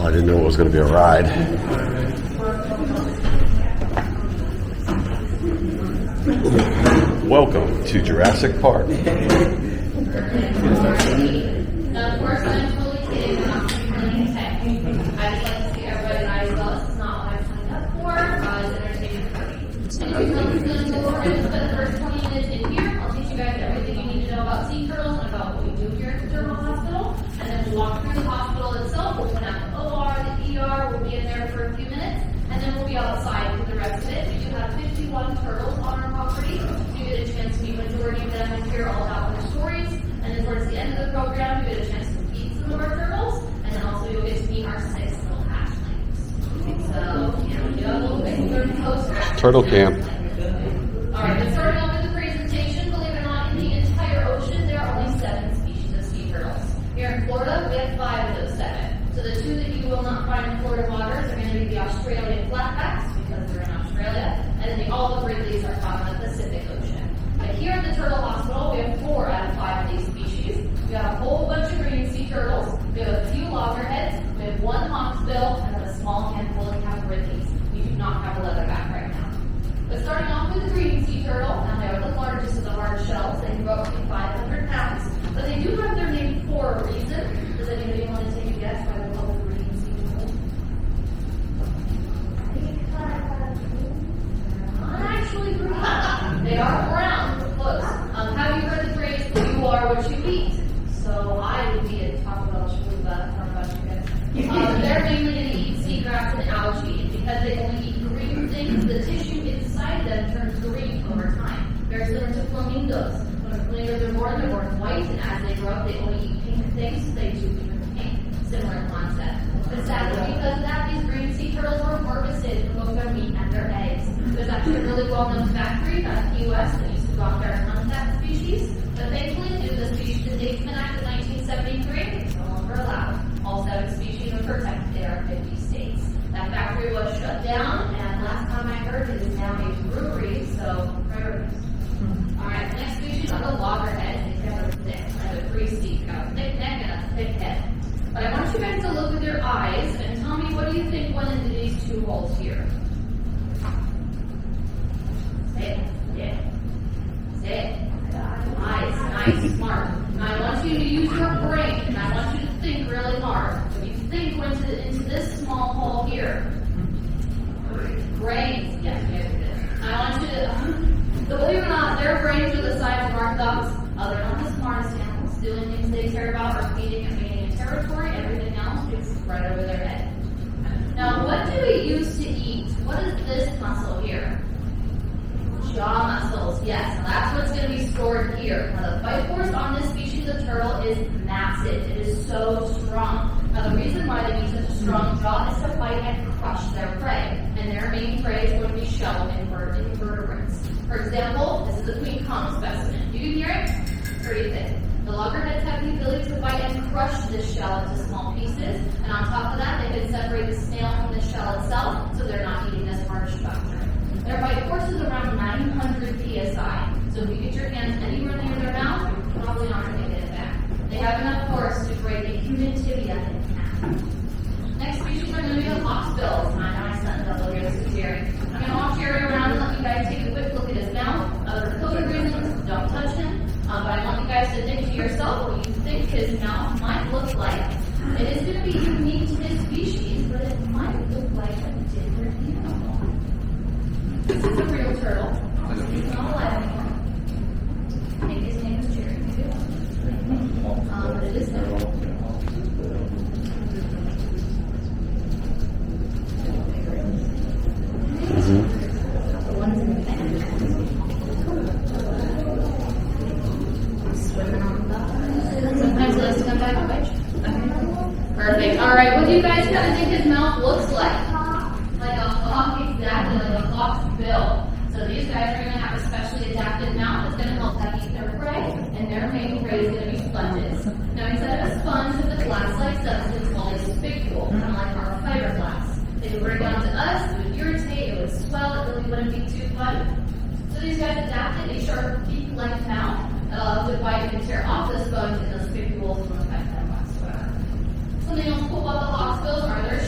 Oh, I didn't know it was going to be a ride. Welcome to Jurassic Park. Now, of course, I'm totally kidding. I'm not really tech. I just like to see everybody's eyes well. This is not what I signed up for. It's entertainment for me. And if you know this is going to go over, we're going to spend the first 20 minutes in here. I'll teach you guys everything you need to know about sea turtles and about what we do here at the Turtle Hospital. And then we'll walk through the hospital itself. We'll point out the OR, the ER. We'll be in there for a few minutes. And then we'll be outside for the rest of it. We do have 51 turtles on our property. You get a chance to meet the majority of them and hear all about their stories. And then towards the end of the program, you get a chance to feed some of our turtles. And then also you'll get to meet our 6 little hatchlings. So, you know, we do have a little bit of post. Turtle camp. All right, but starting off with the presentation, believe it or not, in the entire ocean, there are only 7 species of sea turtles. Here in Florida, we have 5 of those 7. So the 2 that you will not find in Florida waters are going to be the Australian flatbacks, because they're in Australia, and then all the Wrigley's are found in the Pacific Ocean. But here at the Turtle Hospital, we have 4 out of 5 of these species. We have a whole bunch of green sea turtles, we have a few loggerheads, we have 1 hawksbill, and then a small handful of Wrigley's. We do not have a leatherback right now. But starting off with the green sea turtle, now they are the largest of the hard shells. They can go up to 500 pounds. But they do have their name for a reason. Does anybody want to take a guess why they're called the green sea turtle? Not actually green. They are brown, but close. Have you heard the phrase, you are what you eat? So I would be a Taco Bell chalupa from Chicken. They're mainly going to eat seagrass and algae. And because they only eat green things, the tissue inside them turns green over time. Very similar to flamingos. When flamingos are born white, and as they grow up, they only eat pink things, so they do turn pink. Similar concept. But sadly, because of that, these green sea turtles were harvested for both their meat and their eggs. There's actually a really well-known factory out of the U.S. that used to go out there and hunt that species. But thankfully, due to the Species Endangerment Act of 1973, it's no longer allowed. All 7 species are protected. There are 50 states. That factory was shut down, and last time I heard, it is now a brewery, so priorities. Alright, the next species are the loggerheads. They have a thick, kind of a 3-seat, got a thick neck and a thick head. But I want you guys to look with your eyes and tell me, what do you think went into these 2 holes here? Say it. Yeah. Say it. Nice, smart. Now I want you to use your brain, and I want you to think really hard. What do you think went into this small hole here? Brains. Yes, you guys did. I want you to, believe it or not, their brains are the size of our thumbs. They're not the smartest animals. The only things they care about are feeding and maintaining territory. Everything else is right over their head. Now, what do we use to eat? What is this muscle here? Jaw muscles, yes. Now that's what's going to be stored here. Now the bite force on this species of turtle is massive. It is so strong. Now the reason why they need such a strong jaw is to bite and crush their prey. And their main prey is going to be shell invertebrates. For example, this is a queen conch specimen. You can hear it? Pretty thick. The loggerheads have the ability to bite and crush this shell into small pieces. And on top of that, they can separate the snail from the shell itself, so they're not eating this hard structure. Their bite force is around 900 psi. So if you get your hands anywhere near their mouth, you're probably not going to get it back. They have enough force to break a human tibia in half. Next species are going to be the hawksbills. I know I sent double here, this is scary. I'm going to walk Jerry around and let you guys take a quick look at his mouth. For coded reasons, don't touch him. But I want you guys to think to yourself what you think his mouth might look like. It is going to be unique to his species, but it might look like a different animal. This is a real turtle. He's not alive anymore. I think his name is Jerry. But it is no. Swimming on the sometimes he likes to come back and bite you. Perfect. Alright, what do you guys kind of think his mouth looks like? Like a hawk, exactly, like a hawk's bill. So these guys are going to have a specially adapted mouth that's going to help them eat their prey, and their main prey is going to be sponges. Now instead of a sponge with a glass-like substance called a spicule, kind of like our fiberglass. They would break down to us, it would irritate, it would swell, it really wouldn't be too fun. So these guys adapted a sharp beak-like mouth that allows to bite and tear off the sponge, and those spicules won't affect them whatsoever. Something else cool about the hawksbills are their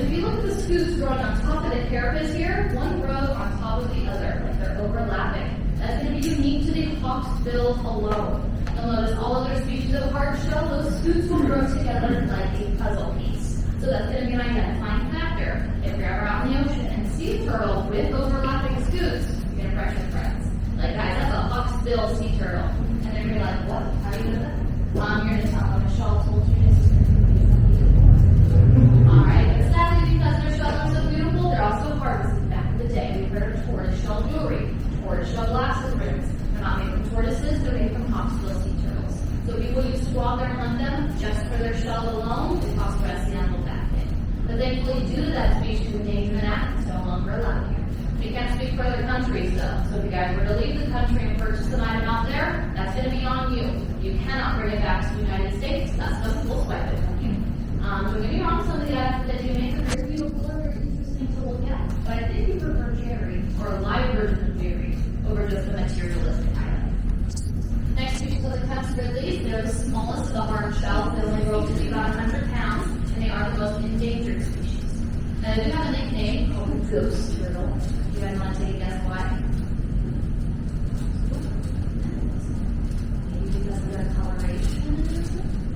So if you look at the scoots growing on top of the carapace here, one grows on top of the other, like they're overlapping. That's going to be unique to the hawksbill alone. You'll notice all other species of hardshell, those scoots will grow together like a puzzle piece. So that's going to be an identifying factor. If you're ever out in the ocean and see a turtle with overlapping scoots, you're going to brush your friends. Like, guys, that's a hawksbill sea turtle. And then you're like, what? How do you know that? You're going to tell them Michelle told you this is going to be beautiful. Alright, but sadly, because their shells are so beautiful, they're also harvested back in the day. We've heard of tortoise shell jewelry, tortoise shell glasses rings. They're not made from tortoises, they're made from hawksbill sea turtles. So people used to go out there and hunt them just for their shell alone. It cost the rest of the animal back in. But thankfully, due to that species endangerment act, it's no longer allowed here. We can't speak for other countries though, so if you guys were to leave the country and purchase an item out there, that's going to be on you. You cannot bring it back to the United States, that's something we'll swipe it from you. Don't get me wrong, some of the items that you make are very beautiful or very interesting to look at, but I think you prefer Jerry, or a live version of Jerry, over just a materialistic item. Next species are the Kemp's Ridleys. They're the smallest of the hard shells. They only grow to be about 100 pounds, and they are the most endangered species. Now, they do have a nickname called the ghost turtle. You guys want to take a guess why? Maybe because of their coloration?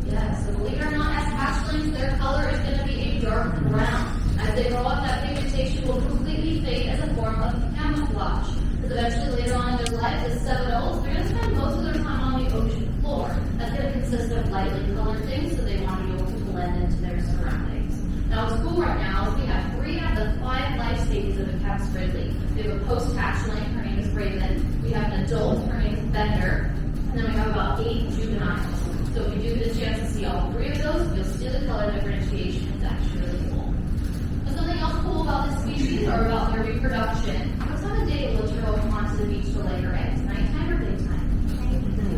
Yes, so believe it or not, as hatchlings, their color is going to be a dark brown. As they grow up, that pigmentation will completely fade as a form of camouflage. Because eventually, later on in their life, as Seminoles, they're going to spend most of their time on the ocean floor. That's going to consist of lightly colored things, so they want to be able to blend into their surroundings. Now, what's cool right now is we have 3 out of the 5 life stages of the Kemp's Ridley. We have a post-hatchling, her name is Raven. We have an adult, her name is Bender. And then we have about 8 juveniles. So if you do get a chance to see all 3 of those, you'll see the color differentiation. It's actually really cool. But something else cool about this species or about their reproduction. What time of day will a turtle come onto the beach to lay her eggs? Nighttime or daytime?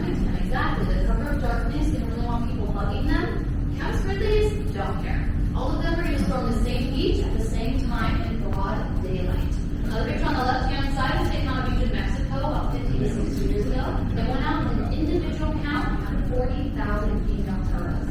Nighttime, exactly. The cover of darkness, they don't really want people hugging them. Kemp's Ridleys don't care. All of them are going to storm the same beach at the same time in broad daylight. Now, the picture on the left-hand side is taken on a beach in Mexico about 50 to 60 years ago. They went out with an individual count of 40,000 female turtles.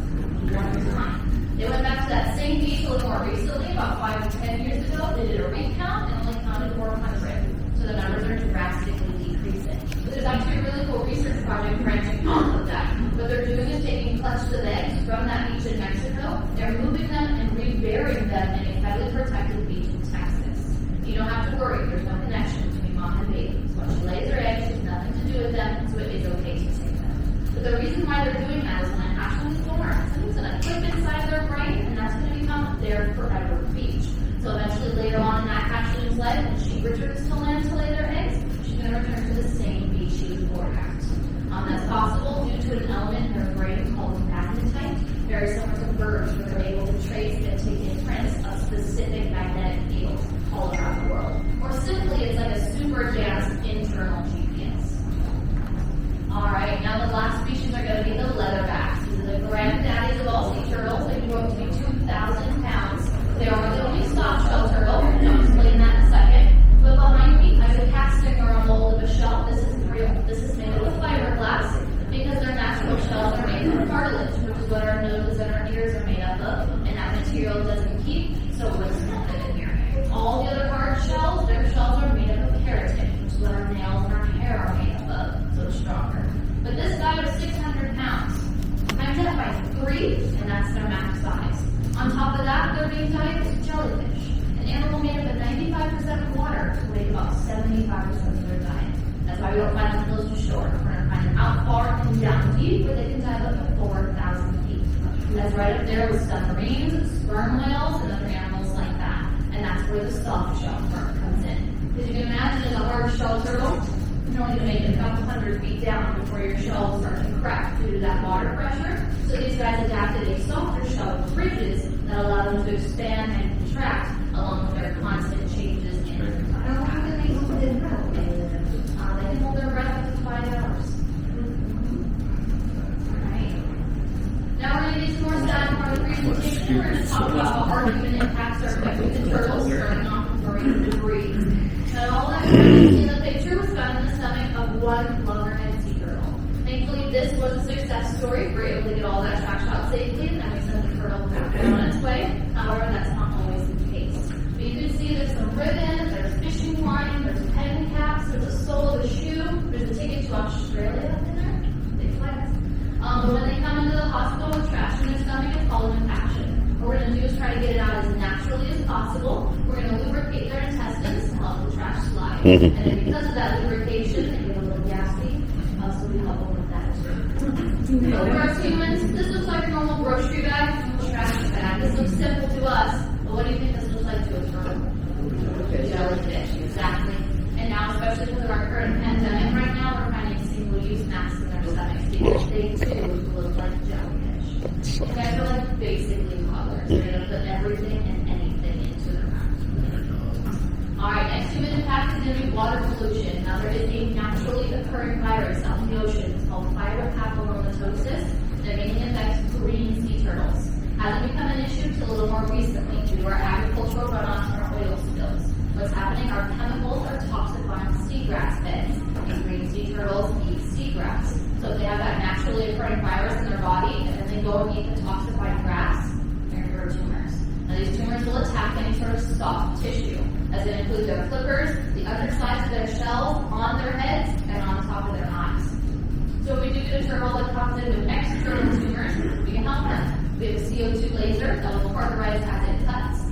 One time. They went back to that same beach a little more recently, about 5 to 10 years ago. They did a recount and only counted 400. So the numbers are drastically decreasing. But there's actually a really cool research project branching off of that. What they're doing is taking clutches of eggs from that beach in Mexico. They're moving them and reburying them in a federally protected beach in Texas. You don't have to worry. There's no connection between mom and baby. So when she lays her eggs, she has nothing to do with them, so it is okay to save them. But the reason why they're doing that is when an hatchling is born, something's going to click inside their brain, and that's going to become their forever beach. So eventually, later on in that hatchling's life, when she returns to land to lay their eggs, she's going to return to the same beach she was born at. That's possible due to an element in her brain called magnetite, very similar to birds, where they're able to trace and take imprints of specific magnetic fields all around the world. Or simply, it's like a super advanced internal GPS. Alright, now the last species are going to be the leatherbacks. These are the granddaddies of all sea turtles. They can grow up to be 2,000 pounds. They are the only soft shell turtle. I'll explain that in a second. But behind me, I have a casting or a mold of a shell. This is real. This is made of fiberglass because their natural shells are made from cartilage, which is what our noses and our ears are made up of, and that material doesn't keep, so it wouldn't fit in here. All the other hard shells, their shells are made up of keratin, which is what our nails and our hair are made up of, so it's stronger. But this guy was 600 pounds. Times that by 3, and that's their max size. On top of that, their main diet is jellyfish, an animal made up of 95% of water to weigh about 75% of their diet. That's why we don't find them close to shore. We're going to find them out far and down deep where they can dive up to 4,000 feet. And that's right up there with submarines, sperm whales, and other animals like that. And that's where the soft shell part comes in. Because you can imagine in a hard shell turtle, you're only going to make it a couple hundred feet down before your shell starts to crack due to that water pressure. So these guys adapted a softer shell with ridges that allow them to expand and contract along with their constant changes in their I don't know how they hold their breath. They can hold their breath up to 5 hours. Alright. Now we're going to get some more sad part of the presentation. We're going to talk about how our human impacts are affecting the turtles, starting off with marine debris. Now all that you see in the picture was found in the stomach of one loggerhead sea turtle. Thankfully, this was a success story. We were able to get all that tracked out safely, and then we sent the turtle back on its way. However, that's not always the case. ribbon, there's fishing line, there's pen caps, there's a sole of a shoe, there's a ticket to Australia in there. Big flags. But when they come into the hospital with trash in their stomach, it's called an impaction. What we're going to do is try to get it out as naturally as possible. We're going to lubricate their intestines to help the trash slide. And then because of that lubrication, they get a little gassy, so we help them with that too. For us humans, this looks like a normal grocery bag, trash bag. This looks simple to us, but what do you think this looks like to a turtle? Jellyfish, exactly. And now, especially because of our current pandemic right now, we're finding single-use masks in their stomachs because they too look like jellyfish. You guys are like basically toddlers. They're going to put everything and anything into their mouth. Alright, next human impact is going to be water pollution. Now, there is a naturally occurring virus out in the ocean. It's called papillomatosis that mainly affects green sea turtles. Hasn't become an issue until a little more recently due to our agricultural runoff and our oil spills. What's happening, our chemicals are toxifying seagrass beds, and green sea turtles eat seagrass. So if they have that naturally occurring virus in their body, and then they go and eat the toxified grass, they're going to grow tumors. Now these tumors will attack any sort of soft tissue, as it includes their flippers, the undersides of their shells, on their heads, and on top of their eyes. So if we do get a turtle that comes in with external tumors, we can help them. We have a CO2 laser that will cauterize as it cuts.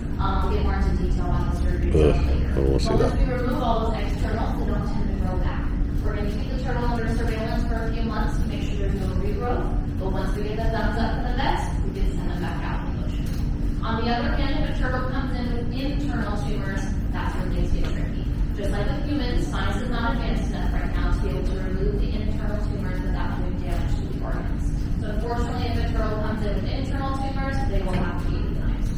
We'll get more into detail on the surgery later. Once we remove all those externals, they don't tend to grow back. We're going to keep the turtle under surveillance for a few months to make sure there's no regrowth. But once we get the thumbs up from the vets, we can send them back out in the ocean. On the other hand, if a turtle comes in with internal tumors, that's where things get tricky. Just like with humans, science is not advanced enough right now to be able to remove the internal tumors without doing damage to the organs. So unfortunately, if a turtle comes in with internal tumors, they will have to be euthanized.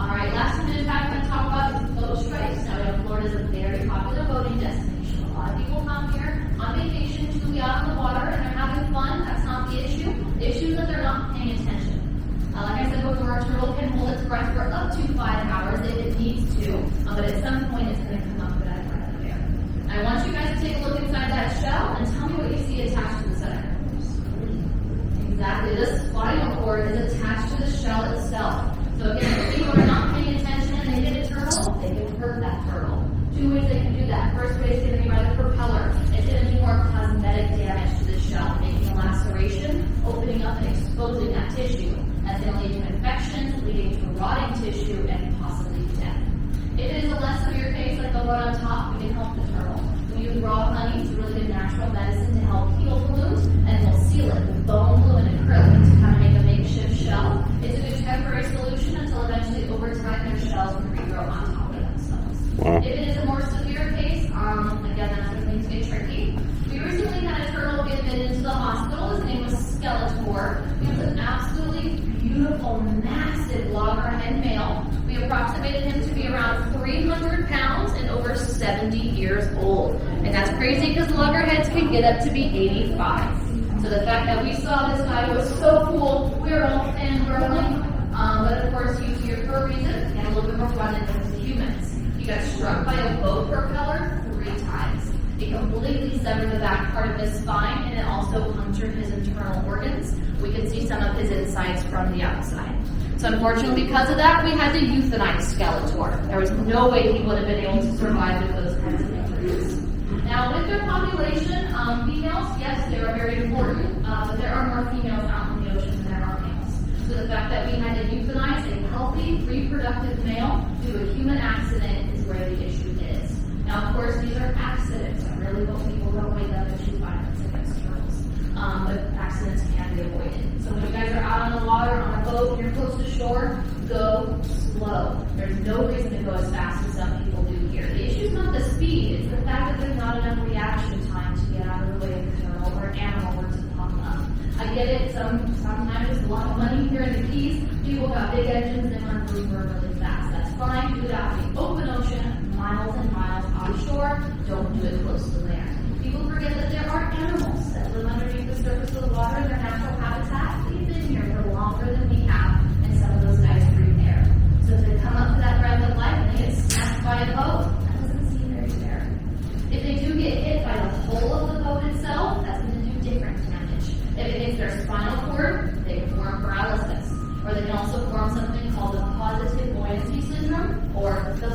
Alright, last human impact I'm going to talk about is boat strikes. Now, we know Florida is a very popular boating destination. A lot of people come here on vacation to be out on the water and they're having fun. That's not the issue. The issue is that they're not paying attention. Like I said before, a turtle can hold its breath for up to 5 hours if it needs to, but at some point it's going to come up with that breath of air. I want you guys to take a look inside that shell and tell me what you see attached to the center. Exactly, this spinal cord is attached to the shell itself. So again, if people are not paying attention and they hit a turtle, they can hurt that turtle. 2 ways they can do that. First way is going to be by the propeller. It's going to do more cosmetic damage to the shell, making a laceration, opening up and exposing that tissue. That's going to lead to infections, leading to rotting tissue, and possibly death. If it is a less severe case, like the one on top, we can help the turtle. We use raw honey. It's a really good natural medicine to help heal the wound, and we'll seal it with bone glue and acrylic to kind of make a makeshift shell. It's a good temporary solution until eventually over time their shells can regrow on top of themselves. Wow. If it is a more severe case, again, that's where things get tricky. We recently had a turtle get admitted into the hospital. His name was Skeletor. He was an absolutely beautiful, massive loggerhead male. We approximated him to be around 300 pounds and over 70 years old. And that's crazy because loggerheads can get up to be 85. So the fact that we saw this guy was so cool, we were all fangirling. But of course, he's here for a reason and a little bit more fun than most humans. He got struck by a boat propeller 3 times. It completely severed the back part of his spine and it also punctured his internal organs. We can see some of his insides from the outside. So unfortunately, because of that, we had to euthanize Skeletor. There was no way he would have been able to survive with those kinds of injuries. Now, with their population, females, yes, they are very important, but there are more females out in the ocean than there are males. So the fact that we had to euthanize a healthy, reproductive male due to a human accident is where the issue is. Now, of course, these are accidents. I really hope people don't wake up and shoot violence against turtles. But accidents can be avoided. So when you guys are out on the water, on a boat, and you're close to shore, go slow. There's no reason to go as fast as some people do here. The issue is not the speed, it's the fact that there's not enough reaction time to get out of the way of a turtle or an animal were to pop up. I get it, sometimes there's a lot of money here in the Keys. People got big engines and want to move really fast. That's fine, do it out in the open ocean, miles and miles offshore. Don't do it close to land. People forget that there are animals that live underneath the surface of the water in their natural habitat. They've been here for longer than we have, and some of those guys breathe air. So if they come up to that breath of life and they get snapped by a boat, that doesn't seem very fair. If they do get hit by the hull of the boat itself, that's going to do different damage. If it hits their spinal cord, they can form paralysis. Or they can also form something called the positive buoyancy syndrome, or the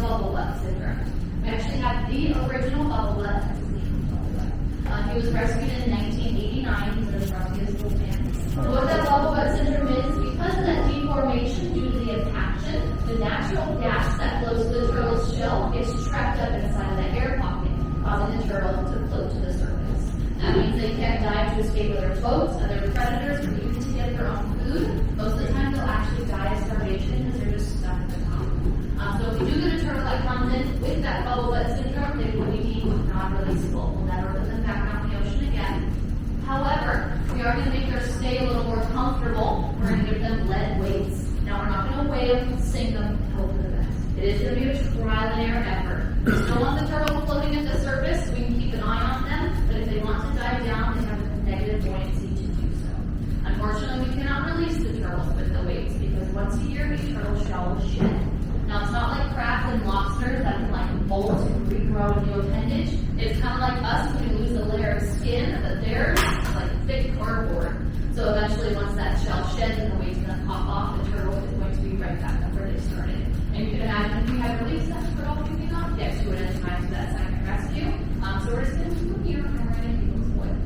syndrome is because of that deformation due to the impaction, the natural gas that flows to the turtle's shell gets trapped up inside of that air pocket, causing the turtle to float to the surface. That means they can't dive to escape other boats, other predators, or even to get their own food. Most of the time they'll actually die of starvation because they're just stuck at the top. So if you do get a turtle that comes in with that bubble butt syndrome, they will be deemed non-releasable. We'll never put them back out in the ocean again. However, we are going to make their stay a little more comfortable. We're going to give them lead weights. Now we're not going to weigh them, sink them, hope for the best. It is going to be a trial and error effort. We still want the turtle floating at the surface so we can keep an eye on them, but if they want to dive down, they have a negative buoyancy to do so. Unfortunately, we cannot release the turtles with the weights because once a year, each turtle shell will shed. Now, it's not like crabs and lobsters that can like bolt and regrow a new appendage. It's kind of like us when we lose a layer of skin, but theirs is like thick cardboard. So eventually, once that shell sheds and the weight's going to pop off, the turtle is going to be right back up where they started. And you can imagine if we had released that turtle, we could not get to it in time for that second rescue. So we're just going to keep here and we're going to keep them spoiled.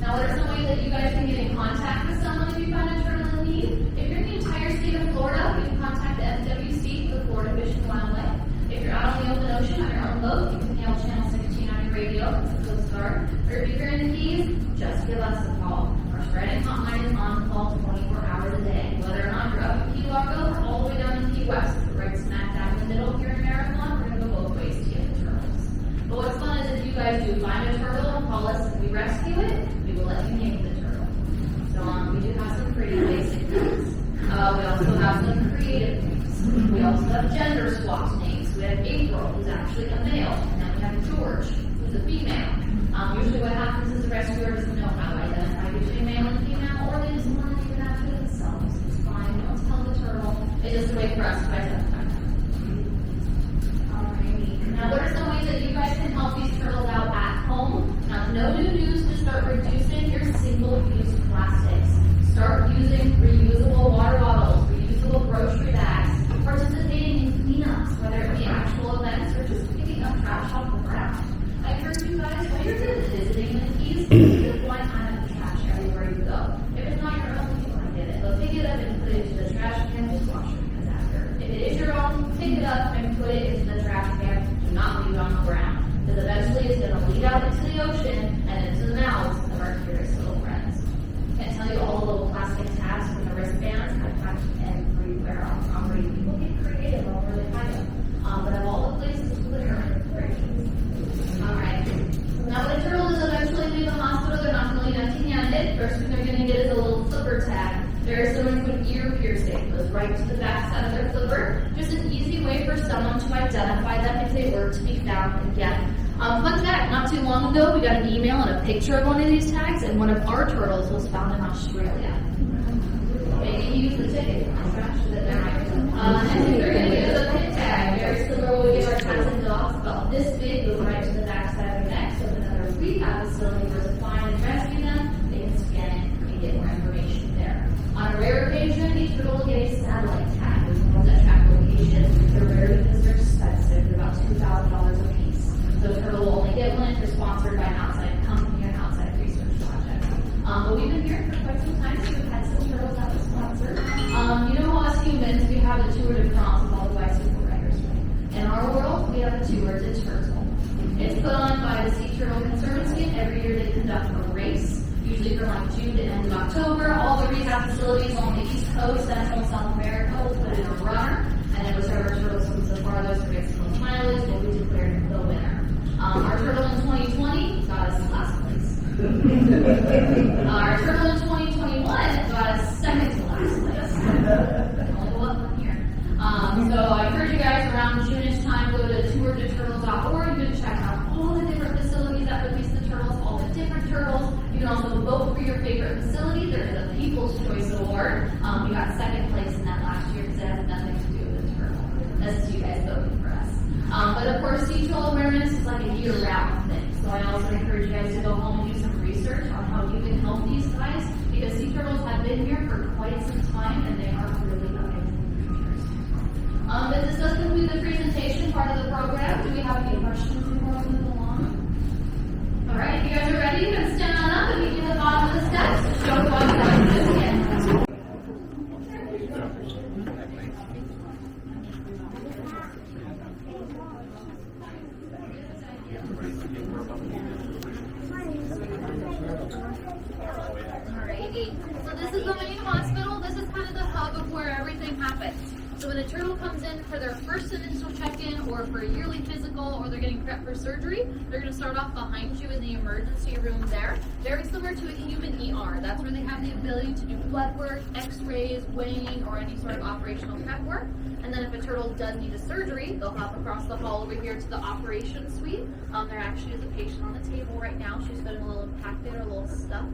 Now, what are some ways that you guys can get in contact with someone if you find a turtle in need? If you're in the entire state of Florida, you can contact the FWC, the Florida Fish and Wildlife. If you're out on the open ocean on your own boat, you can hail Channel 16 on your radio, it's a Coast Guard. Or if you're in the Keys, just give us a call. Our spreading hotline is on call 24 hours a day. Whether or not you're up in Key Largo or all the way down in Key West, we're right smack down in the middle here in Marathon, we're going to go both ways to get the turtles. But what's fun is if you guys do find a turtle and call us and we rescue it, we will let you name the turtle. So we do have some pretty basic things. We also have some creative things. We also have gender swapped names. We have April, who's actually a male, and then we have George, who's a female. Usually what happens is the rescuer doesn't know how to identify between male and female, or they just want to leave it out to themselves. It's fine, don't tell the turtle. It's just a way for us to identify them. Alrighty. Now what are some ways that you guys can help these turtles out at home? Now no new news to start reducing your single-use plastics. Start using reusable water bottles, reusable grocery bags, participating in cleanups, whether it be actual events or just picking up trash off the ground. I encourage you guys, when you're visiting the Keys, just one kind of trash everywhere you go. If it's not your own, you want to get it. But pick it up and put it into the trash can, just wash your hands after. If it is your own, pick it up and put it into the trash can. Do not leave it on the ground. Because eventually it's going to lead out into the ocean and into the mouths of our curious little friends. I can't tell you all the little plastic tabs from the wristbands. I've got everywhere on property. People get creative on where they find them. But of all the places to put them in, alright. Now when a turtle does eventually leave the hospital, they're not going to leave empty-handed. First thing they're going to get is a little flipper tag. There is someone with ear piercing. It goes right to the back side of their flipper. Just an easy way for someone to identify them if they were to be found again. Fun fact, not too long ago, we got an email and a picture of one of these tags, and one of our turtles was found in Australia. Maybe use the ticket. And they're going to get a pin tag. Very similar when we give our cats and dogs, about this big, goes right to the back side of their neck. So if another rehab facility were to find and rescue them, they can scan it and get more information there. On a rare occasion, each turtle will get a satellite tag, which is that track location. They're rare because they're expensive. They're about $2,000 a piece. So a turtle will only get one if they're sponsored by an outside company or an outside research project. But we've been here for quite some time, so we've had some turtles that were sponsored. You know, us humans, we have the Tour de France with all the bicycle riders, right? In our world, we have the Tour de Turtle. It's put on by the Sea Turtle Conservancy, and every year they conduct a race, usually from like June to end of October. All the rehab facilities on the East Coast, Central and South America will put in a runner, and then whichever turtle swims the farthest or gets the most mileage will be declared the winner. Our turtle in 2020 got us last place. Our turtle in 2021 got us second to last place. Only one here. So I encourage you guys around June-ish time, go to tourdeturtles.org. You can check out all the different facilities that release the turtles, all the different turtles. You can also vote for your favorite facility. There's a People's Choice Award. We got second place in that last year because it has nothing to do with the turtle. That's you guys voting for us. But of course, sea turtle awareness is like a year-round thing. So I also encourage you guys to go home and do some research on how you can help these guys, because sea turtles have been here for quite some time and they are really amazing creatures. But this does conclude the presentation part of the program. Do we have any questions before we move along? All right, if you guys are ready, you can stand on up and meet me at the bottom of the steps. Show what I'm doing again. Georgie. So this is the main hospital. This is kind of the hub of where everything happens. So when a turtle comes in for their first initial check-in or for a yearly physical or they're getting prepped for surgery, they're going to start off behind you in the emergency room there. Very similar to a human ER. That's where they have the ability to do blood work, x-rays, weighing, or any sort of operational prep work. And then if a turtle does need a surgery, they'll hop across the hall over here to the operations suite. There actually is a patient on the table right now. She's feeling a little impacted or a little stuffed.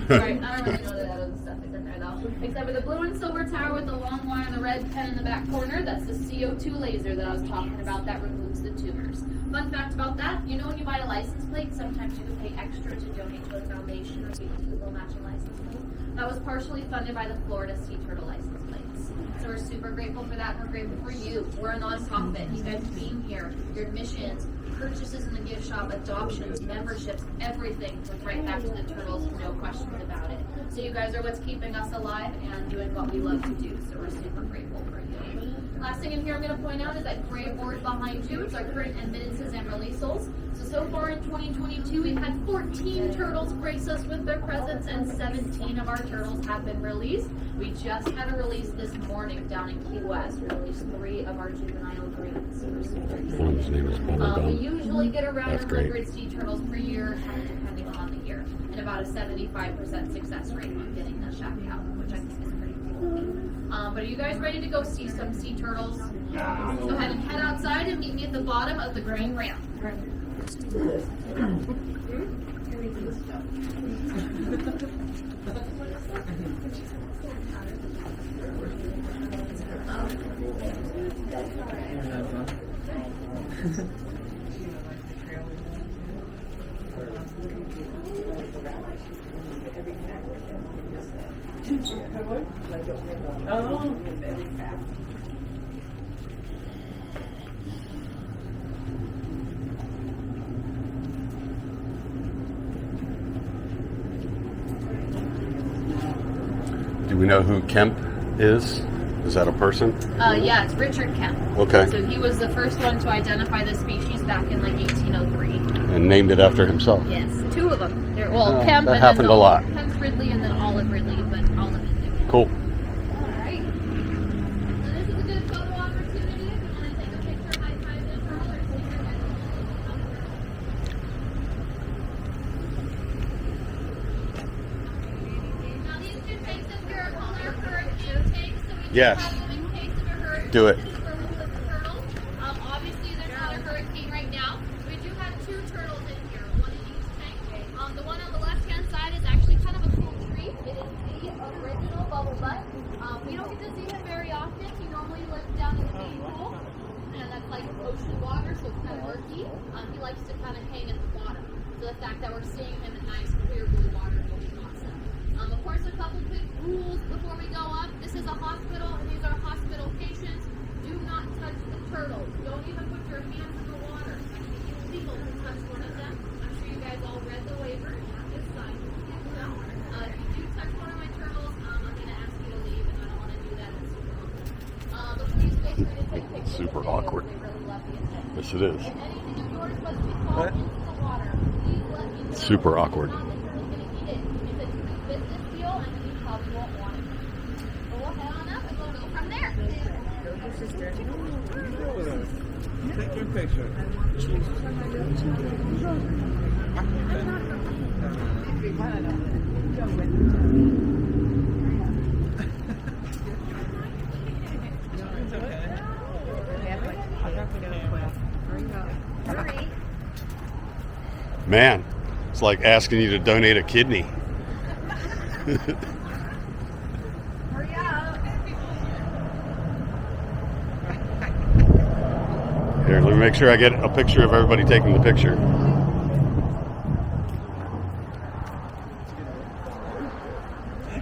Right, I don't really know that other stuff is in there though. Except for the blue and silver tower with the long wire and the red pen in the back corner, that's the CO2 laser that I was talking about that removes the tumors. Fun fact about that, you know when you buy a license plate, sometimes you can pay extra to donate to a foundation or get a little matching license plate. That was partially funded by the Florida Sea Turtle license plates. So we're super grateful for that. We're grateful for you. We're a nonprofit. You guys being here, your admissions, purchases in the gift shop, adoptions, memberships, everything goes right back to the turtles, no questions about it. So you guys are what's keeping us alive and doing what we love to do. So we're super grateful for you. Last thing in here I'm going to point out is that gray board behind you. It's our current admittances and releasals. So far in 2022, we've had 14 turtles grace us with their presence and 17 of our turtles have been released. We just had a release this morning down in Key West. We released 3 of our juvenile greens. So we're super excited. His name is We usually get around That's great. 100 sea turtles per year, depending on the year, and about a 75% success rate on getting the shack out, which I think is pretty cool. But are you guys ready to go see some sea turtles? Go ahead and head outside and meet me at the bottom of the grain ramp. Do we know who Kemp is? Is that a person? Yeah, it's Richard Kemp. Okay. So he was the first one to identify the species back in like 1803. And named it after himself. Yes, 2 of them. Kemp that and happened then a lot. Kemp Ridley and then Olive Ridley, but Olive is Cool. Alright. So this is a good photo opportunity if you want to take a picture, high five the turtle, or take your head. Now these 2 tanks up here are called our hurricane tanks, so we Yes. have them in case of a hurricane. Do it. This is where we put the turtles. Obviously there's not a hurricane right now. We do have 2 turtles in here, 1 in each tank. The one on the left-hand side is actually kind of a cool treat. It is the original bubble butt. We don't get to see him very often. He normally lives down in the main pool, and that's like ocean water, so it's kind of murky. He likes to kind of hang at the bottom. So the fact that we're seeing him in nice, clear blue water is really awesome. Of course, a couple quick rules before we go up. This is a hospital, and these are hospital patients. Do not touch the turtles. Don't even put your hands in the water. It's actually illegal to touch one of them. I'm sure you guys all read the waiver and have this signed. If you do touch one of my turtles, I'm going to ask you to leave, and I don't want to do that. It's super awkward. But please feel free to take pictures. Super of the awkward. videos. They really love the attention. Yes, it is. If anything of yours was to fall into the water, please let me know. Super awkward. Not that you're going to eat it. If it's a business deal, and you probably won't want it. But we'll head on up and we'll go from there. Take your picture. Man, it's like asking you to donate a kidney. Hurry up. Here, let me make sure I get a picture of everybody taking the picture.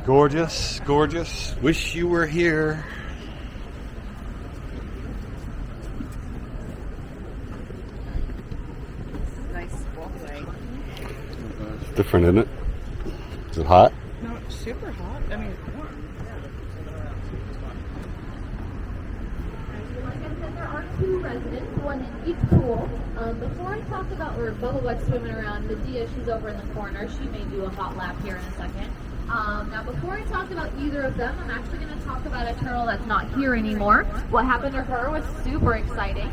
Gorgeous, gorgeous. Wish you were here. Nice walkway. It's different, isn't it? Is it hot? No, it's super hot. I mean, warm. Like I said, there are are 2 residents, one in each pool. Before I talk about where Bubble Butt's swimming around, Medea, she's over in the corner. She may do a hot lap here in a second. Now, before I talk about either of them, I'm actually going to talk about a turtle that's not here anymore. What happened to her was super exciting.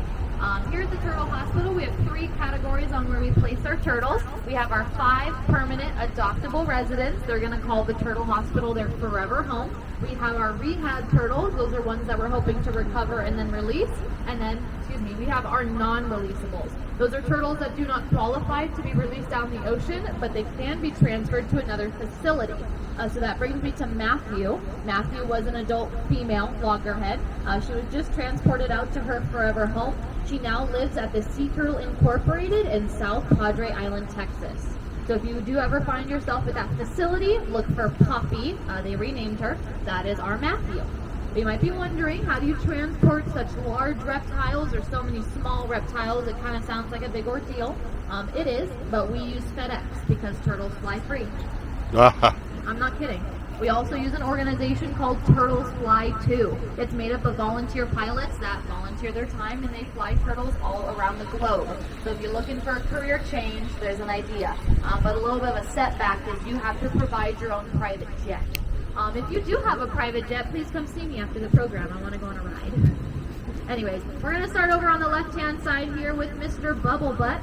Here at the Turtle Hospital, we have 3 categories on where we place our turtles. We have our 5 permanent adoptable residents. They're going to call the Turtle Hospital their forever home. We have our rehab turtles. Those are ones that we're hoping to recover and then release. And then, we have our non-releasables. Those are turtles that do not qualify to be released down the ocean, but they can be transferred to another facility. So that brings me to Matthew. Matthew was an adult female loggerhead. She was just transported out to her forever home. She now lives at the Sea Turtle Incorporated in South Padre Island, Texas. So if you do ever find yourself at that facility, look for Poppy. They renamed her. That is our Matthew. You might be wondering, how do you transport such large reptiles or so many small reptiles? It kind of sounds like a big ordeal. It is, but we use FedEx because turtles fly free. I'm not kidding. We also use an organization called Turtles Fly Too. It's made up of volunteer pilots that volunteer their time and they fly turtles all around the globe. So if you're looking for a career change, there's an idea. But a little bit of a setback is you have to provide your own private jet. If you do have a private jet, please come see me after the program. I want to go on a ride. Anyways, we're going to start over on the left-hand side here with Mr. Bubble Butt.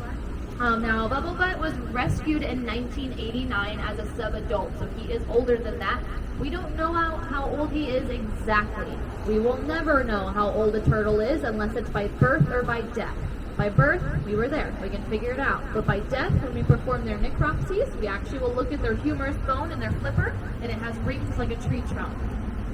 Now, Bubble Butt was rescued in 1989 as a sub-adult, so he is older than that. We don't know how old he is exactly. We will never know how old a turtle is unless it's by birth or by death. By birth, we were there. We can figure it out. But by death, when we perform their necropsies, we actually will look at their humerus bone and their flipper, and it has rings like a tree trunk.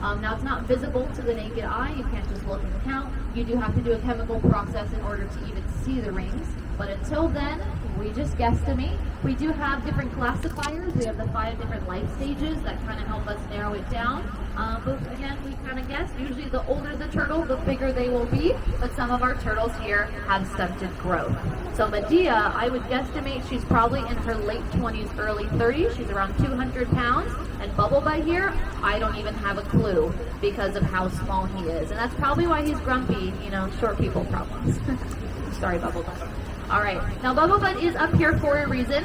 Now, it's not visible to the naked eye. You can't just look and count. You do have to do a chemical process in order to even see the rings. But until then, we just guesstimate. We do have different classifiers. We have the 5 different life stages that kind of help us narrow it down. But again, we kind of guess. Usually the older the turtle, the bigger they will be. But some of our turtles here have stunted growth. So Medea, I would guesstimate she's probably in her late 20s, early 30s. She's around 200 pounds. And Bubble Butt here, I don't even have a clue because of how small he is. And that's probably why he's grumpy, short people problems. Sorry, Bubble Butt. All right, now Bubble Butt is up here for a reason.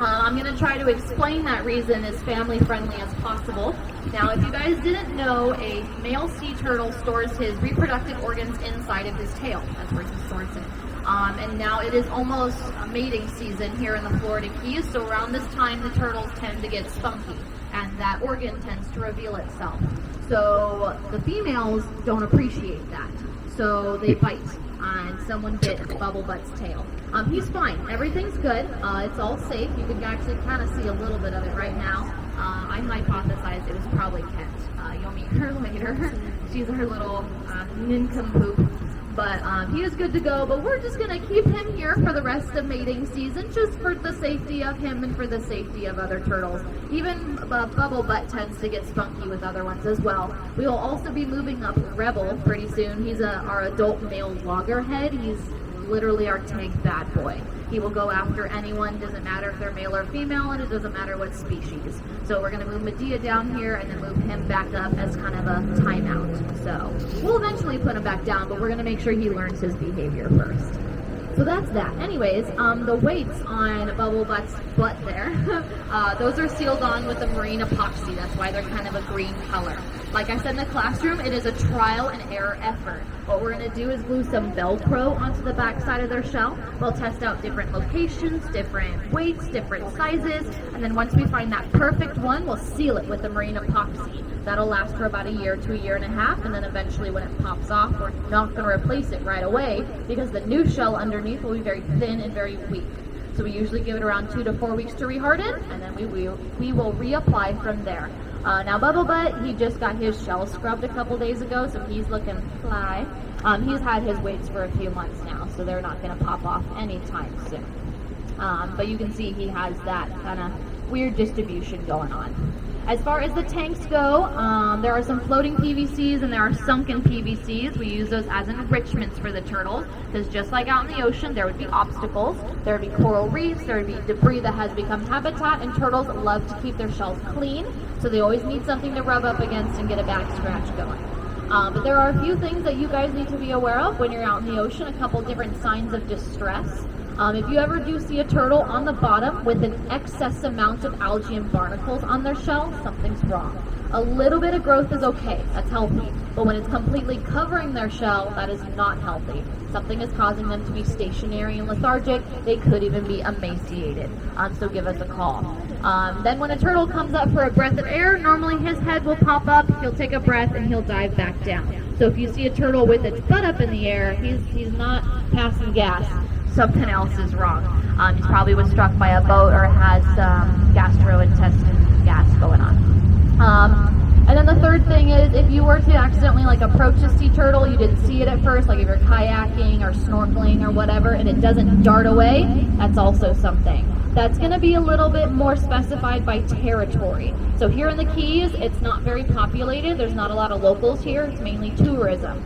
I'm going to try to explain that reason as family-friendly as possible. Now, if you guys didn't know, a male sea turtle stores his reproductive organs inside of his tail. That's where he stores it. And now it is almost mating season here in the Florida Keys, so around this time the turtles tend to get spunky, and that organ tends to reveal itself. So the females don't appreciate that, so they bite. And someone bit Bubble Butt's tail. He's fine. Everything's good. It's all safe. You can actually kind of see a little bit of it right now. I hypothesize it was probably Kent. You'll meet her later. She's her little nincompoop. But he is good to go. But we're just going to keep him here for the rest of mating season, just for the safety of him and for the safety of other turtles. Even Bubble Butt tends to get spunky with other ones as well. We will also be moving up Rebel pretty soon. He's our adult male loggerhead. He's literally our tank bad boy. He will go after anyone, doesn't matter if they're male or female, and it doesn't matter what species. So we're going to move Medea down here and then move him back up as kind of a timeout. So we'll eventually put him back down, but we're going to make sure he learns his behavior first. So that's that. Anyways, the weights on Bubble Butt's butt there, those are sealed on with a marine epoxy. That's why they're kind of a green color. Like I said in the classroom, it is a trial and error effort. What we're going to do is glue some Velcro onto the back side of their shell. We'll test out different locations, different weights, different sizes, and then once we find that perfect one, we'll seal it with the marine epoxy. That'll last for about a year to a year and a half, and then eventually when it pops off, we're not going to replace it right away because the new shell underneath will be very thin and very weak. So we usually give it around 2 to 4 weeks to reharden, and then we will reapply from there. Now Bubble Butt, he just got his shell scrubbed a couple days ago, so he's looking fly. He's had his weights for a few months now, so they're not going to pop off anytime soon. But you can see he has that kind of weird distribution going on. As far as the tanks go, there are some floating PVCs and there are sunken PVCs. We use those as enrichments for the turtles because just like out in the ocean, there would be obstacles. There would be coral reefs, there would be debris that has become habitat, and turtles love to keep their shells clean, so they always need something to rub up against and get a back scratch going. But there are a few things that you guys need to be aware of when you're out in the ocean, a couple different signs of distress. If you ever do see a turtle on the bottom with an excess amount of algae and barnacles on their shell, something's wrong. A little bit of growth is okay, that's healthy. But when it's completely covering their shell, that is not healthy. Something is causing them to be stationary and lethargic. They could even be emaciated. So give us a call. Then when a turtle comes up for a breath of air, normally his head will pop up, he'll take a breath, and he'll dive back down. So if you see a turtle with its butt up in the air, he's not passing gas. Something else is wrong. He probably was struck by a boat or has gastrointestinal gas going on. And then the third thing is, if you were to accidentally approach a sea turtle, you didn't see it at first, like if you're kayaking or snorkeling or whatever, and it doesn't dart away, that's also something. That's going to be a little bit more specified by territory. So here in the Keys, it's not very populated. There's not a lot of locals here. It's mainly tourism.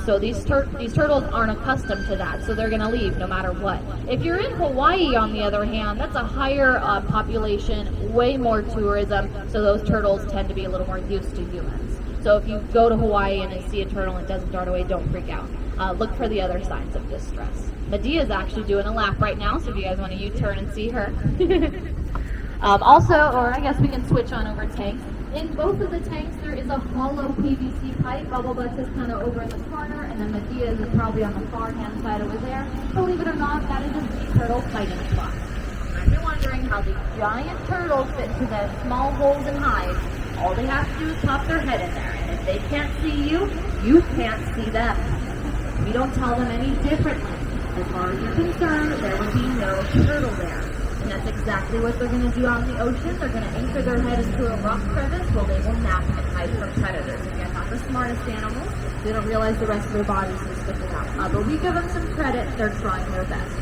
So these turtles aren't accustomed to that, so they're going to leave no matter what. If you're in Hawaii, on the other hand, that's a higher population, way more tourism, so those turtles tend to be a little more used to humans. So if you go to Hawaii and see a turtle and it doesn't dart away, don't freak out. Look for the other signs of distress. Medea's actually doing a lap right now, so if you guys want to U-turn and see her. Also, or I guess we can switch on over tanks. In both of the tanks, there is a hollow PVC pipe. Bubble Butts is kind of over in the corner, and then Medea's is probably on the far hand side over there. Believe it or not, that is a sea turtle fighting spot. If you're wondering how the giant turtles fit into the small holes and hides, all they have to do is pop their head in there, and if they can't see you, you can't see them. We don't tell them any differently. As far as you're concerned, there would be no turtle there. And that's exactly what they're going to do out in the ocean. They're going to anchor their head into a rock crevice where they will nap and hide from predators. Again, not the smartest animals. They don't realize the rest of their bodies is sticking out. But we give them some credit. They're trying their best.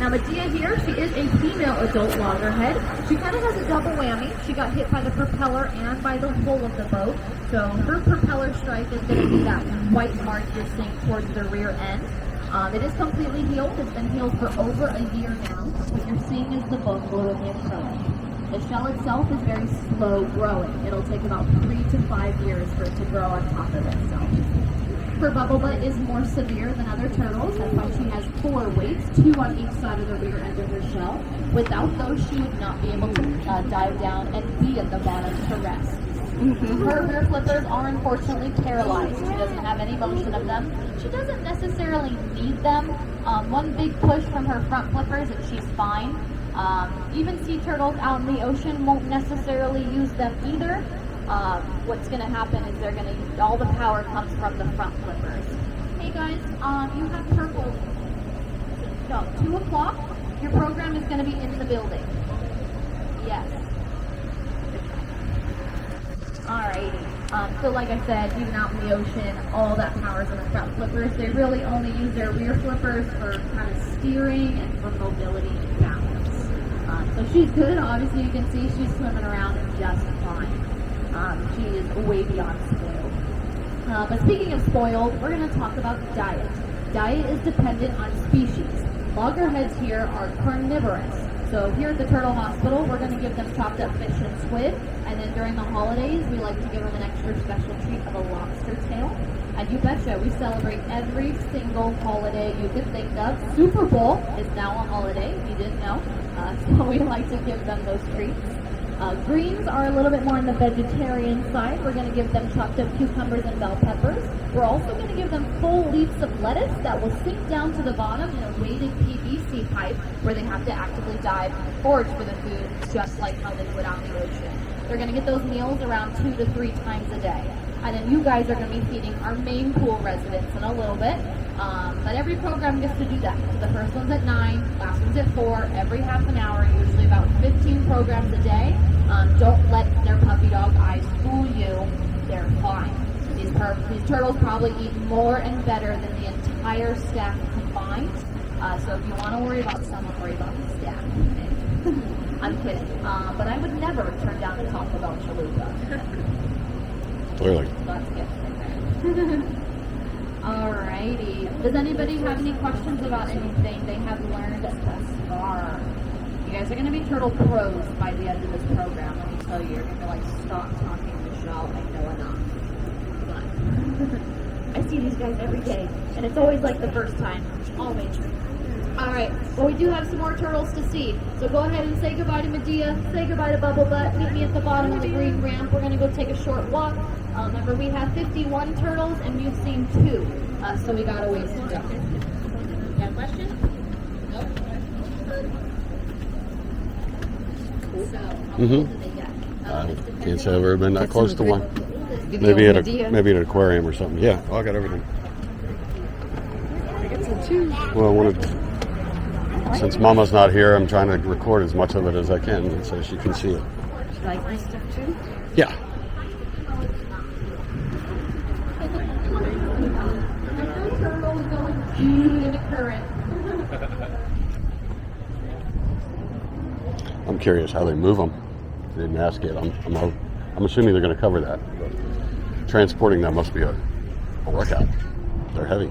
Now, Medea here, she is a female adult loggerhead. She kind of has a double whammy. She got hit by the propeller and by the hull of the boat. So her propeller strike is going to be that white mark you're seeing towards the rear end. It is completely healed. It's been healed for over a year now. What you're seeing is the bone glue in the acrylic. The shell itself is very slow growing. It'll take about 3 to 5 years for it to grow on top of itself. Her bubble butt is more severe than other turtles. That's why she has 4 weights, 2 on each side of the rear end of her shell. Without those, she would not be able to dive down and be at the bottom to rest. Her rear flippers are unfortunately paralyzed. She doesn't have any motion of them. She doesn't necessarily need them. One big push from her front flippers and she's fine. Even sea turtles out in the ocean won't necessarily use them either. What's going to happen is all the power comes from the front flippers. Hey guys, you have purple. No, 2 o'clock. Your program is going to be in the building. Yes. Alrighty. So like I said, even out in the ocean, all that power is in the front flippers. They really only use their rear flippers for kind of steering and for mobility and balance. So she's good. Obviously, you can see she's swimming around just fine. She is way beyond spoiled. But speaking of spoiled, we're going to talk about diet. Diet is dependent on species. Loggerheads here are carnivorous. So here at the Turtle Hospital, we're going to give them chopped up fish and squid. And then during the holidays, we like to give them an extra special treat of a lobster tail. And you betcha, we celebrate every single holiday you could think of. Super Bowl is now a holiday, if you didn't know. So we like to give them those treats. Greens are a little bit more on the vegetarian side. We're going to give them chopped up cucumbers and bell peppers. We're also going to give them full leaves of lettuce that will sink down to the bottom in a weighted PVC pipe where they have to actively dive and forage for the food, just like how they would out in the ocean. They're going to get those meals around 2 to 3 times a day. And then you guys are going to be feeding our main pool residents in a little bit. But every program gets to do that. The first one's at 9, last one's at 4, every half an hour, usually about 15 programs a day. Don't let their puppy dog eyes fool you. They're fine. These turtles probably eat more and better than the entire staff combined. So if you want to worry about someone, worry about the staff. I'm kidding. But I would never turn down a talk about Chalupa. Clearly. That's a gift right there. Alrighty. Does anybody have any questions about anything they have learned thus far? You guys are going to be turtle pros by the end of this program. Let me tell you, you're going to be like, stop talking, Michelle. I know enough. But I see these guys every day, and it's always like the first time. Always. Alright, well, we do have some more turtles to see. So go ahead and say goodbye to Medea, say goodbye to Bubble Butt, meet me at the bottom of the green ramp. We're going to go take a short walk. Remember, we have 51 turtles, and you've seen 2. So we got a ways to go. Got a question? Nope. So, how old did they get? Can't say I've ever been that close to one. Maybe at an aquarium or something. Yeah, I got everything. Well, since Mama's not here, I'm trying to record as much of it as I can so she can see it. Like this stuff too? Yeah. I'm curious how they move them. I didn't ask yet. I'm assuming they're going to cover that. But transporting them must be a workout. They're heavy.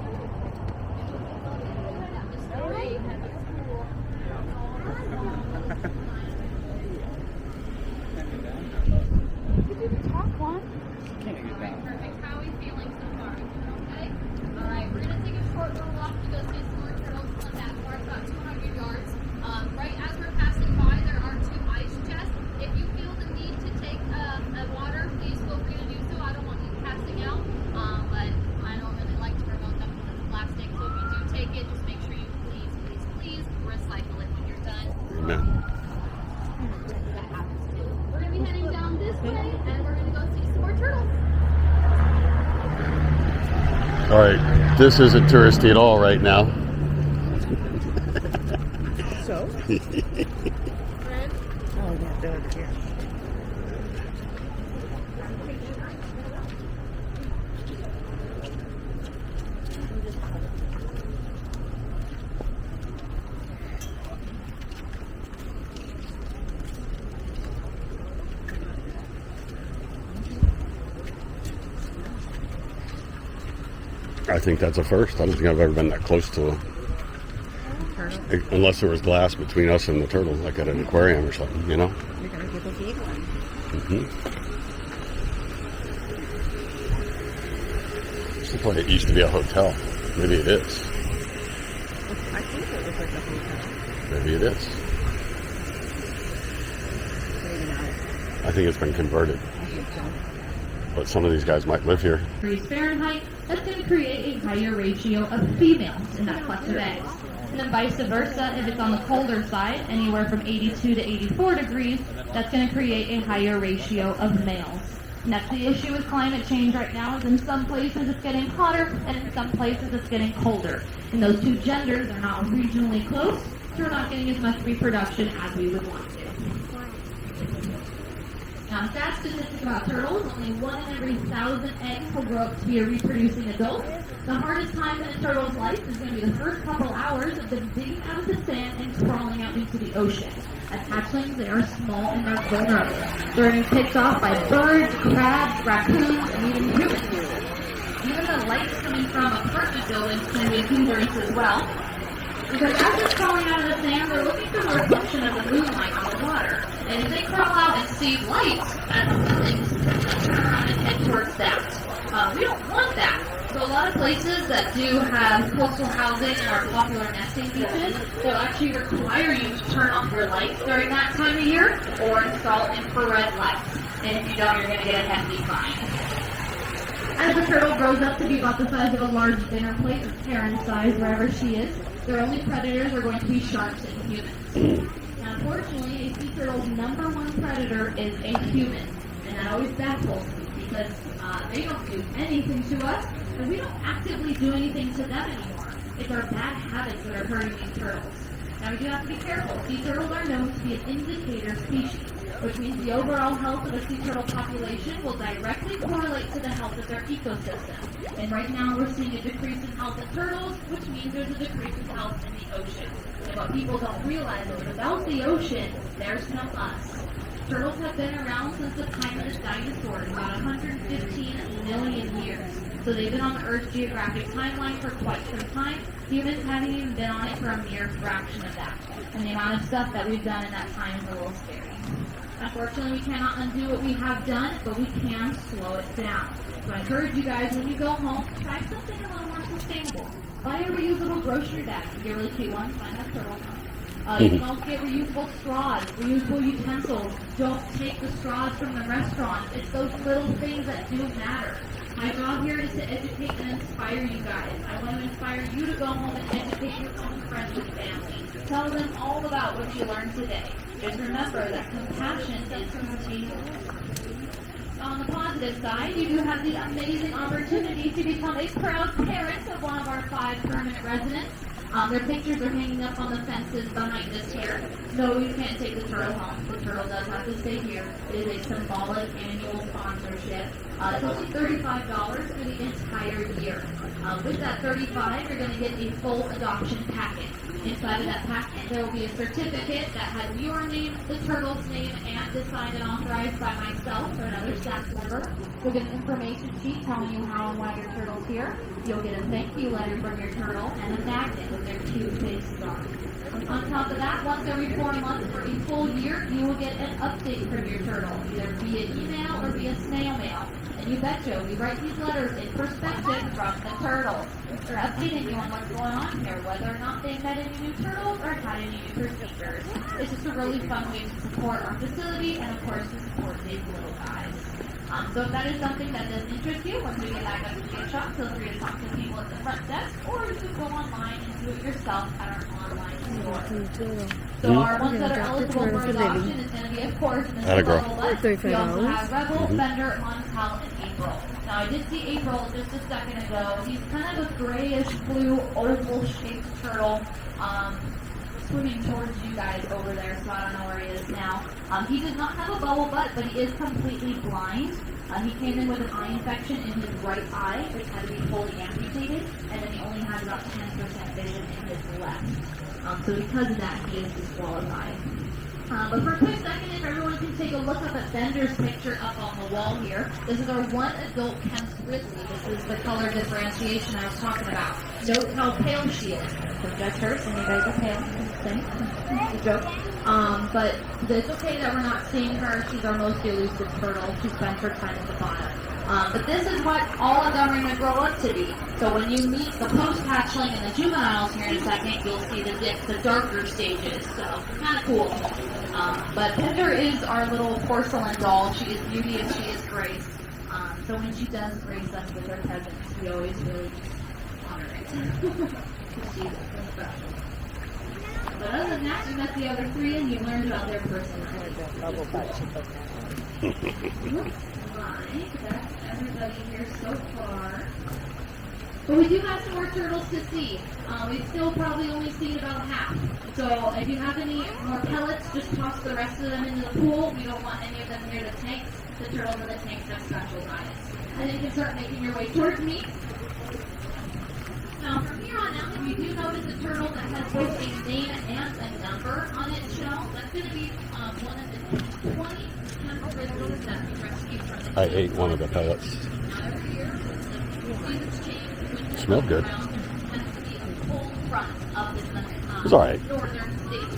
Perfect. How are we feeling so far? Okay? Alright, we're going to take a short little walk to go see some more turtles on that part, about 200 yards. Right as we're passing by, there are 2 ice chests. If you feel the need to take a water, please feel free to do so. I don't want you passing out, but I don't really like to promote them because it's plastic. So if you do take it, just make sure you please recycle it when you're done. Amen. We're going to be heading down this way, and we're going to go see some more turtles. All right, this isn't touristy at all right now. So? Oh, yeah, they're over here. I think that's a first. I don't think I've ever been that close to them. Unless there was glass between us and the turtles, like at an aquarium or something, you know? You're going to get a big one. It's like it used to be a hotel. Maybe it is. I think it was like a hotel. Maybe it is. Maybe not. I think it's been converted. I think so. But some of these guys might live here. Degrees Fahrenheit, that's going to create a higher ratio of females in that clutch of eggs. And then vice versa, if it's on the colder side, anywhere from 82 to 84 degrees, that's going to create a higher ratio of males. And that's the issue with climate change right now, is in some places it's getting hotter, and in some places it's getting colder. And those two genders are not regionally close, so we're not getting as much reproduction as we would want to. Now, sad statistics about turtles, only 1 in every 1,000 eggs will grow up to be a reproducing adult. The hardest time in a turtle's life is going to be the first couple hours of them digging out of the sand and crawling out into the ocean. As hatchlings, they are small and they're vulnerable. They're being picked off by birds, crabs, raccoons, and even humans. Even the lights coming from apartment buildings can be a hindrance as well. Because as they're crawling out of the sand, they're looking for the reflection of the moonlight on the water. And if they crawl out and see light, that's and head towards that. We don't want that. So a lot of places that do have coastal housing and are popular nesting beaches, they'll actually require you to turn off your lights during that time of year or install infrared lights. And if you don't, you're going to get a hefty fine. As the turtle grows up to be about the size of a large dinner plate, or Karen's size, wherever she is, their only predators are going to be sharks and humans. Now, unfortunately, a sea turtle's number one predator is a human, and that always baffles me because they don't do anything to us, and we don't actively do anything to them anymore. It's our bad habits that are hurting these turtles. Now, we do have to be careful. Sea turtles are known to be an indicator species, which means the overall health of the sea turtle population will directly correlate to the health of their ecosystem. And right now we're seeing a decrease in health in turtles, which means there's a decrease in health in the ocean. And what people don't realize is without the ocean, there's no us. Turtles have been around since the time of the dinosaurs, about 115 million years. So they've been on the Earth's geographic timeline for quite some time. Humans haven't even been on it for a mere fraction of that. And the amount of stuff that we've done in that time is a little scary. Now, unfortunately, we cannot undo what we have done, but we can slow it down. So I encourage you guys, when you go home, try something a little more sustainable. Buy a reusable grocery bag. You get a really cute one. Find that turtle one. You can also get reusable straws, reusable utensils. Don't take the straws from the restaurant. It's those little things that do matter. My job here is to educate and inspire you guys. I want to inspire you to go home and educate your own friends and family. Tell them all about what you learned today. Just remember that compassion is contagious. On the positive side, you do have the amazing opportunity to become a proud parent of one of our 5 permanent residents. Their pictures are hanging up on the fences behind us here. No, you can't take the turtle home. The turtle does have to stay here. It is a symbolic annual sponsorship. It's only $35 for the entire year. With that $35, you're going to get a full adoption packet. Inside of that packet, there will be a certificate that has your name, the turtle's name, and signed and authorized by myself or another staff member. You'll get an information sheet telling you how and why your turtle's here. You'll get a thank you letter from your turtle and a magnet with their cute faces on it. On top of that, once every 4 months for a full year, you will get an update from your turtle, either via email or via snail mail. And you betcha, we write these letters in perspective from the turtles. They're updating you on what's going on here, whether or not they met any new turtles or had any new procedures. It's just a really fun way to support our facility and, of course, to support these little guys. So if that is something that does interest you, once we get back up to the shop, feel free to talk to people at the front desk, or you can go online and do it yourself at our online store. So our ones that are eligible for adoption is going to be, of course, Mr. Rebel. We also have Rebel, Bender, Montel, and April. Now I did see April just a second ago. He's kind of a grayish blue oval-shaped turtle. Swimming towards you guys over there, so I don't know where he is now. He does not have a bubble butt, but he is completely blind. He came in with an eye infection in his right eye, which had to be fully amputated, and then he only had about 10% vision in his left. So because of that, he is disqualified. But for a quick second, if everyone can take a look up at Bender's picture up on the wall here. This is our one adult Kemp's Grizzly. This is the color differentiation I was talking about. Note how pale she is. So judge her, some of you guys are pale. It's a joke. But it's okay that we're not seeing her. She's our most elusive turtle. She spends her time at the bottom. But this is what all of them are going to grow up to be. So when you meet the post-hatchling and the juveniles here in a second, you'll see the darker stages. So kind of cool. But Pender is our little porcelain doll. She is beauty and she is grace. So when she does grace us with her presence, we always really honor it. She's so special. But other than that, you met the other 3 and you learned about their personality. Right, that's everybody here so far. But we do have some more turtles to see. We've still probably only seen about half. So if you have any more pellets, just toss the rest of them into the pool. We don't want any of them near the tanks. The turtles in the tanks have special diets. And then you can start making your way towards me. Now from here on out, if you do notice a turtle that has both a name and a number on its shell, that's going to be one of the 20 Kemp Grizzlies that we rescued from the I ate one of the pellets. Now every year, the seasons change. Smelled good. It's It's alright.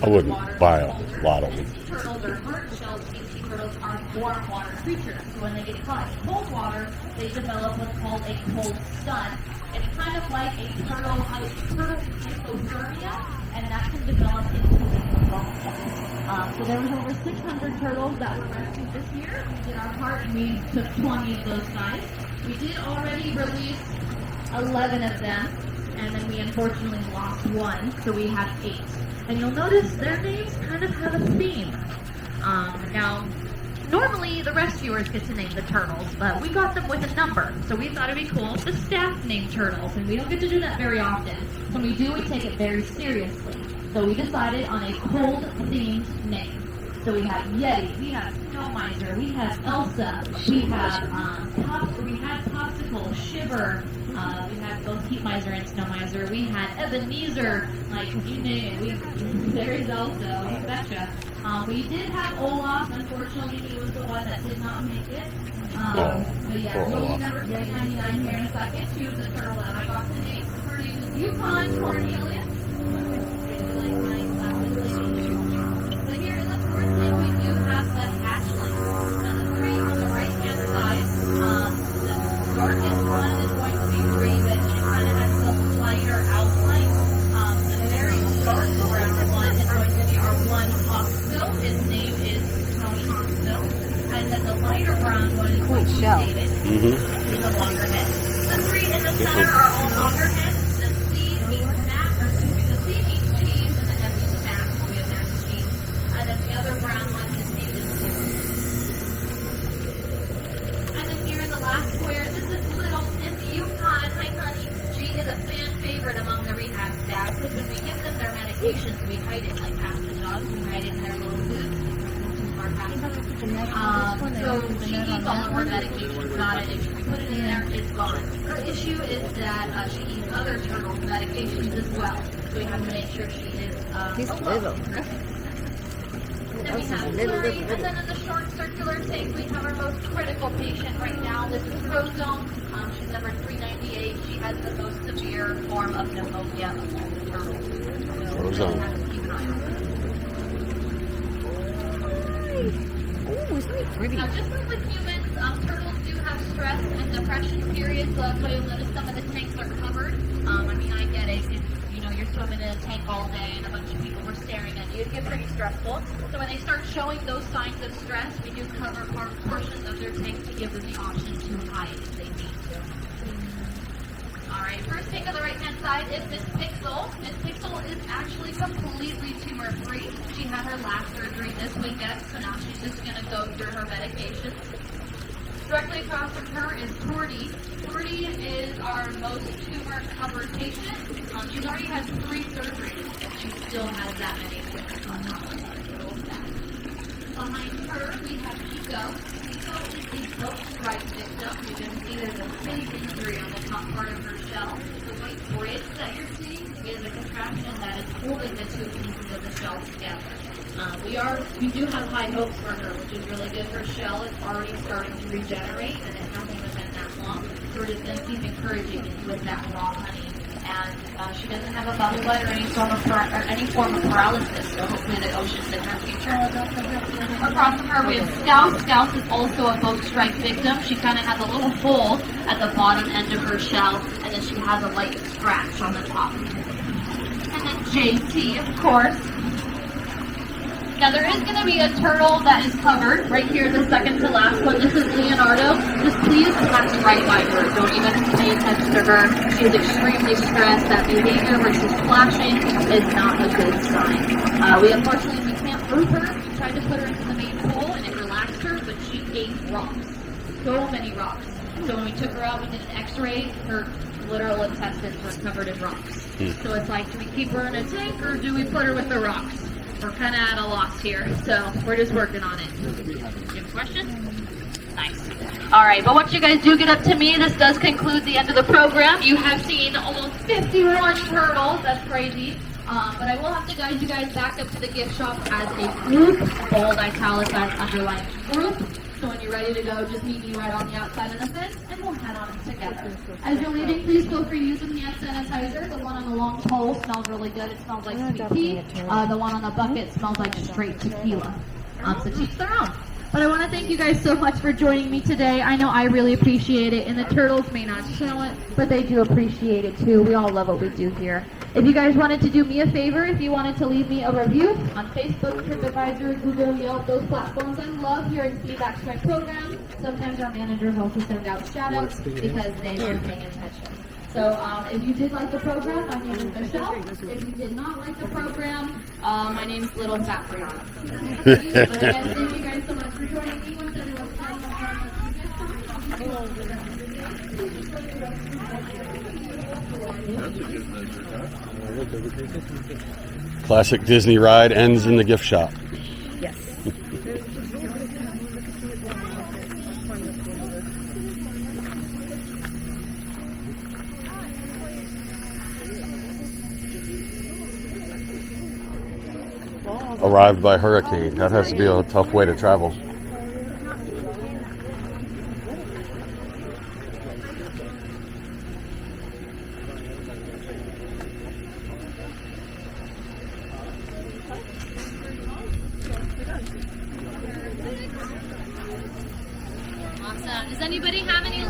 I wouldn't buy a lot of them. Turtles are hard-shelled sea turtles are warm water creatures. So when they get caught in cold water, they develop what's called a cold stun. It's kind of like a turtle hypothermia, and that can develop into pneumonia. So there was over 600 turtles that were rescued this year. We did our part and we took 20 of those guys. We did already release 11 of them, and then we unfortunately lost 1, so we have 8. And you'll notice their names kind of have a theme. Now, normally the rescuers get to name the turtles, but we got them with a number, so we thought it'd be cool if the staff named turtles, and we don't get to do that very often. When we do, we take it very seriously. So we decided on a cold-themed name. So we have Yeti, we have Snow Miser, we have Elsa, we have Popsicle, Shiver, we had both Heat Miser and Snow Miser, we had Ebenezer, like you name it, there's Elsa, we betcha. We did have Olaf, unfortunately he was the one that did not make it. But yeah, we'll remember 399 here in a second. She was the turtle that I got the name. Her name is Yukon Cornelius. So here in the first thing we do have the hatch and then the lighter brown one is Quite shell. dated. Mm-hmm. With a longer head. The three in the center are all longer heads. The C means snack, or excuse me, the C means cheese, and the M means snack. So we have there's cheese. And then the other brown one is named as cheese. And then here in the last square, this is little Snippy Yukon. Hi, honey. She is a fan favorite among the rehab staff because when we give them their medications, we hide it like half the dogs. We hide it in their little boots. So she eats all of her medications, not an issue. We put it in there, it's gone. Her issue is that she eats other turtles' medications as well. So we have to make sure she is He's alone. little. Then we have Flurry, and then in the short circular tank, we have our most critical patient right now. This is Rosome. She's number 398. She has the most severe form of pneumonia of all the turtles. So Rosome. we have to keep an eye on her. Oh, isn't he pretty? Now, just like with humans, turtles do have stress and depression periods, so that's why you'll notice some of the tanks are covered. I mean, I get it. If, you know, you're swimming in a tank all day and a bunch of people were staring at you, it gets pretty stressful. So when they start showing those signs of stress, we do cover portions of their tank to give them the option to hide if they need to. Alright, first tank on the right-hand side is Miss Pixel. Miss Pixel is actually completely tumor-free. She had her last surgery this weekend, so now she's just going to go through her medications. Directly across from her is Georgie. Georgie is our most tumor-covered patient. She's already had 3 surgeries, and she still has that many tumors on top of her. So sad. Behind her, we have Pico. Pico is a boat strike victim. You can see there's a big injury on the top part of her shell. The white bridge that you're seeing is a contraption that is holding the 2 pieces of the shell together. We do have high hopes for her, which is really good. Her shell is already starting to regenerate, and it hasn't even been that long. So we're just going to keep encouraging it with that raw honey. And she doesn't have a bubble butt or any form of paralysis, so hopefully the ocean's in her future. Across from her, we have Scout. Scout is also a boat strike victim. She kind of has a little hole at the bottom end of her shell, and then she has a light scratch on the top. And then JT, of course. Now there is going to be a turtle that is covered right here, the second to last one. This is Leonardo. Just please pass right by her. Don't even pay attention to her. She is extremely stressed. That behavior where she's flashing is not a good sign. Unfortunately, we can't move her. We tried to put her into the main pool and it relaxed her, but she ate rocks. So many rocks. So when we took her out, we did an x-ray. Her literal intestines were covered in rocks. So it's like, do we keep her in a tank or do we put her with the rocks? We're kind of at a loss here, so we're just working on it. You have a question? Nice. All right, but once you guys do get up to me, this does conclude the end of the program. You have seen almost 51 turtles. That's crazy. But I will have to guide you guys back up to the gift shop as a group, bold, italicized, underlined group. So when you're ready to go, just meet me right on the outside of the fence, and we'll head on it together. As you're leaving, please feel free to use some hand sanitizer. The one on the long pole smells really good. It smells like sweet tea. The one on the bucket smells like straight tequila. So to each their own. But I want to thank you guys so much for joining me today. I know I really appreciate it, and the turtles may not show it, but they do appreciate it too. We all love what we do here. If you guys wanted to do me a favor, if you wanted to leave me a review on Facebook, TripAdvisor, Google, Yelp, those platforms, I love hearing feedback to my program. Sometimes our managers also send out shout-outs because they are paying attention. So if you did like the program, my name is Michelle. If you did not like the program, my name is Little Fat Brianna. But again, thank you guys so much for joining me. Once everyone's Classic Disney ride ends in the gift shop. Yes. Arrived by hurricane. That has to be a tough way to travel. Awesome. Does anybody have any